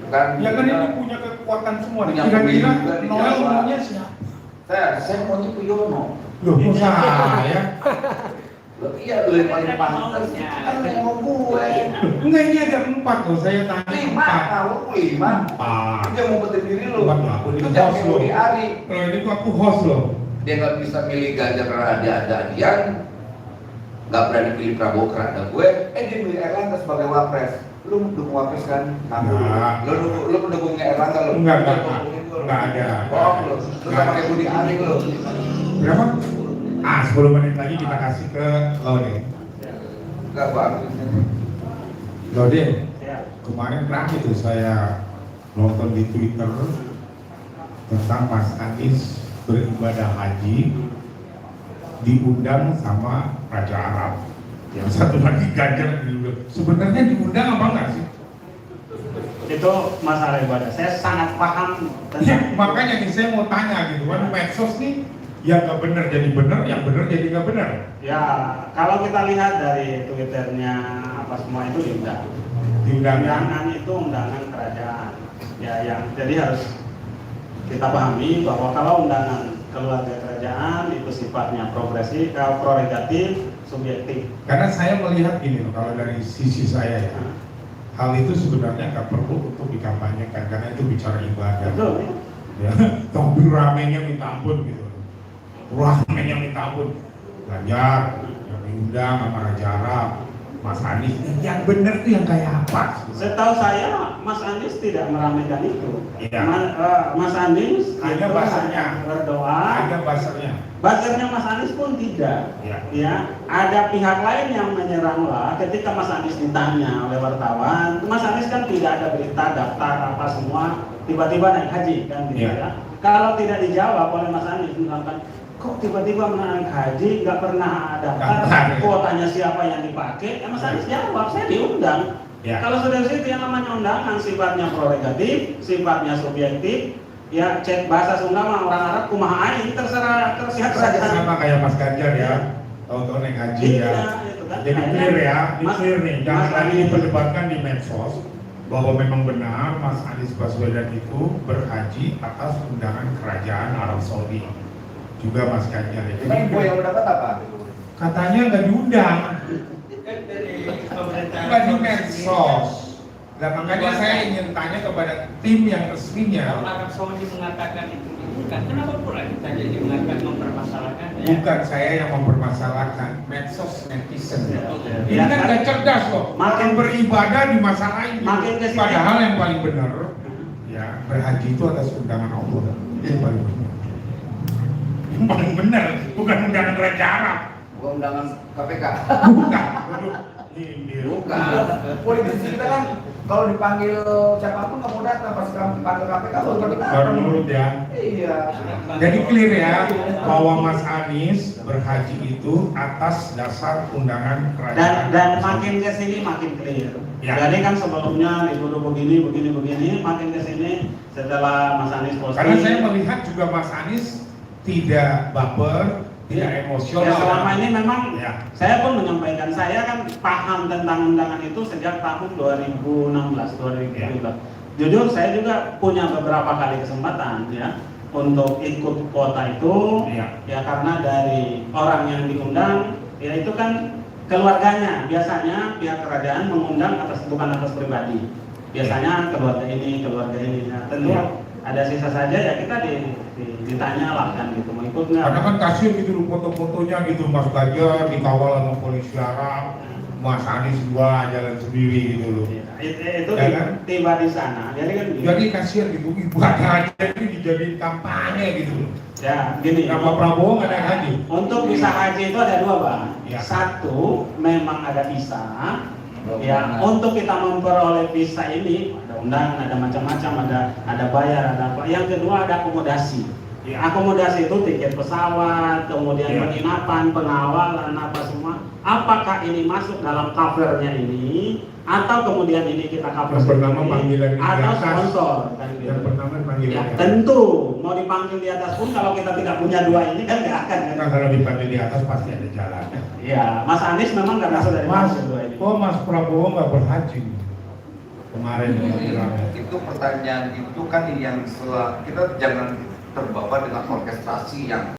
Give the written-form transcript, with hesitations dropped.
Kan Ya kan ini punya kekuatan semua. Punya Kira-kira pemimpin di Noel Jawa. maunya siapa? Saya maunya Puyono. Loh, kok saya? Loh, iya, lu yang paling pantas. Kan yang mau gue. Enggak, ini ada 4 loh. Saya tanya 5, tahu 5. 4. Dia mau betul diri lu. Bukan aku, Itu ini jangan host mau loh. di Ari. Kalau ini tuh aku host loh. Dia nggak bisa milih Ganjar karena ada Adian, nggak berani pilih Prabowo karena ada gue. Dia milih Erlangga sebagai wapres. Lu dukung wapres kan? Enggak. Lu pendukungnya Erlangga lu? Enggak ada. Bohong lu. Lu sama kayak Budi Ari lu. Berapa? 10 menit lagi kita kasih ke Lode. Enggak bang. Lode, kemarin terakhir tuh saya nonton di Twitter tentang Mas Anies beribadah haji diundang sama Raja Arab. Yang satu lagi Ganjar diundang. Sebenarnya diundang apa enggak sih? Itu masalah ibadah. Saya sangat paham Ya, tentang makanya nih saya mau tanya gitu kan, medsos nih yang nggak benar jadi benar, yang benar jadi nggak benar. ya, kalau kita lihat dari Twitternya apa semua itu diundang. Diundang. Undangan itu undangan kerajaan. Ya, yang jadi harus kita pahami bahwa kalau undangan keluarga kerajaan itu sifatnya progresif, prerogatif, subjektif. Karena saya melihat ini loh, kalau dari sisi saya ya, hal itu sebenarnya nggak perlu untuk dikampanyekan karena itu bicara ibadah. Betul. Ya, tapi ramenya minta ampun gitu. Ramenya minta ampun. Ganjar yang diundang sama Raja Arab, Mas Anies. Yang benar tuh yang kayak apa? Setahu saya Mas Anies tidak meramaikan itu. Iya. Mas Anies Ada itu bahasanya. berdoa. Ada buzzernya. Buzzernya Mas Anies pun tidak. Ya. Ya, ada pihak lain yang menyeranglah ketika Mas Anies ditanya oleh wartawan. Mas Anies kan tidak ada berita daftar apa semua, tiba-tiba naik haji kan gitu Ya. ya. Kalau tidak dijawab oleh Mas Anies misalkan kok tiba-tiba naik haji nggak pernah daftar, Daftar, ya. kuotanya siapa yang dipakai? Ya Mas Anies jawab, saya diundang. Ya. Kalau sudah situ yang namanya undangan sifatnya prerogatif, sifatnya subjektif. Ya, cek bahasa Sunda mah orang Arab kumaha aing terserah tersihat saja. Sama kayak Mas Ganjar ya, tahu-tahu naik haji ya. Itu kan. Jadi Akhirnya, clear ya, Mas- clear nih. Jangan Mas lagi Anies- diperdebatkan di medsos bahwa memang benar Mas Anies Baswedan itu berhaji atas undangan kerajaan Arab Saudi. Juga Mas Ganjar itu. Info yang udah dapat apa? Katanya nggak diundang, Kan dari pemerintahan nggak di medsos. Nah, makanya saya ingin tanya kepada tim yang Kalau resminya. Arab Saudi mengatakan itu dibuka, kenapa pula kita jadi mengatakan mempermasalahkan? Bukan saya yang mempermasalahkan, medsos netizen. Ini Ya, kan nggak cerdas loh. Makin beribadah dimasalahin. Makin kesini. Padahal yang paling benar, ya berhaji itu atas undangan Allah. Itu paling benar. Yang paling benar, bukan undangan Raja Arab. Gua undangan KPK. Bukan. Ini. Bukan. Politisi kita kan kalau dipanggil siapapun nggak mau datang, pas kamu dipanggil KPK baru datang. Baru nurut ya. Iya. Jadi clear ya bahwa Mas Anies berhaji itu atas dasar undangan kerajaan. dan makin ke sini makin clear. Ya. Jadi kan sebelumnya dituduh begini, makin ke sini setelah Mas Anies posting. Karena saya melihat juga Mas Anies tidak baper, tidak Ya, emosional. selama ini memang Ya. saya pun menyampaikan, saya kan paham tentang undangan itu sejak tahun 2016. Jujur saya juga punya beberapa kali kesempatan ya untuk ikut kuota itu. Iya. Ya karena dari orang yang diundang ya itu kan keluarganya, biasanya pihak kerajaan mengundang bukan atas pribadi. Biasanya keluarga ini. Nah, tentu Iya. ada sisa saja ya kita ditanya lah kan gitu mau ikut nggak? Karena kan kasihan gitu loh foto-fotonya gitu, Mas Ganjar dikawal sama polisi Arab, Mas Anies gua jalan sendiri gitu loh. Itu Ya kan? tiba di sana. Jadi kan gini. Jadi kasihan gitu, ibadah aja ini dijadiin kampanye gitu loh. Ya gini. Nama Prabowo nggak ada haji. Untuk visa haji itu ada dua bang. Ya. Satu memang ada visa. Belum Ya pernah. untuk kita memperoleh visa ini ada undangan, ada macam-macam, ada bayar, ada apa. Yang kedua ada akomodasi. Ya. Akomodasi itu tiket pesawat, kemudian Ya. penginapan, pengawalan, apa semua. Apakah ini masuk dalam covernya ini, atau kemudian ini kita cover Yang pertama sendiri, panggilan di atau atas. sponsor kan gitu. Yang pertama panggil Ya, tentu mau dipanggil di atas pun kalau kita tidak punya dua ini kan nggak akan kan. Nah, kalau dipanggil di atas pasti ada jalannya. Ya, Mas Anies memang nggak masuk dari Mas, masuk dua ini. Mas Prabowo nggak berhaji. kemarin Itu pertanyaan itu kan yang kita jangan terbawa dengan orkestrasi yang